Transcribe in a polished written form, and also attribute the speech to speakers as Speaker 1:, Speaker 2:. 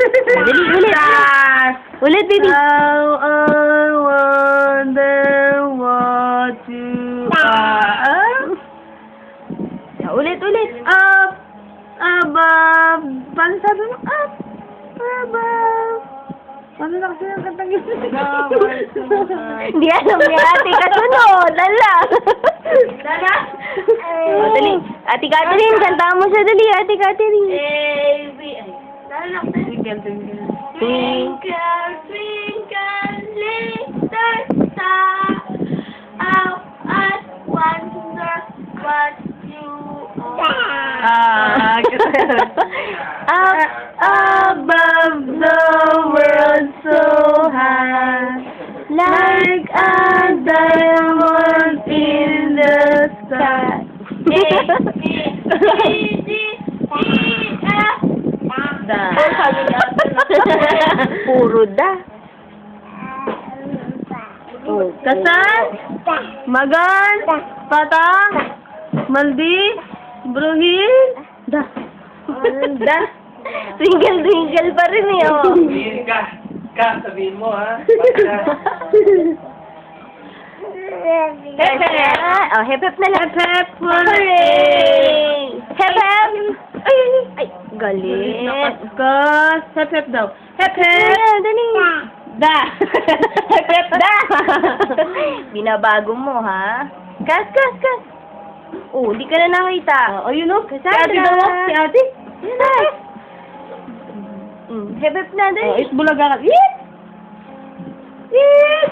Speaker 1: Dali, ulit. Ulit, baby.
Speaker 2: How I wonder what you are.
Speaker 1: Ulit, ulit.
Speaker 2: Up, above. Paano sabi mo? Up, above. Paano na kasi yung kantang yun?
Speaker 1: Hindi alam ni ate. Kasunod. Lala.
Speaker 2: Dada?
Speaker 1: Oh, dali. Ate Catherine, kantahan mo siya. Dali, Ate Catherine.
Speaker 2: Dada, twinkle, twinkle.
Speaker 1: Twinkle,
Speaker 3: Twinkle, little star, how I wonder what you are.
Speaker 1: Up
Speaker 2: Above the world so high, like a diamond in the sky. Da.
Speaker 1: Puro da. Oh,
Speaker 2: Kasal, Magan, Patang, Maldi, Bruhil,
Speaker 1: da. Da. Twinkle, twinkle pa rin eh, oh.
Speaker 4: Sabihin ka, sabihin mo ha.
Speaker 1: Hep, hep. Oh, hep, hep na lang.
Speaker 2: Hep, hep,
Speaker 1: Hooray! Hep, hep. Ay, ay, galit.
Speaker 2: Kas, hep, hep daw. Hep, hep,
Speaker 1: Ah, dali.
Speaker 2: da.
Speaker 1: Hep, hep, da. Binabago mo, ha? Kas, kas, kas. Oh, hindi ka na nakita.
Speaker 2: Oh, yun o. Si
Speaker 1: Kasal
Speaker 2: ate
Speaker 1: na.
Speaker 2: daw. Si ate.
Speaker 1: Yan na. Hep, hep na,
Speaker 2: Oh,
Speaker 1: dali.
Speaker 2: is bulaga ka. Eat! Eat!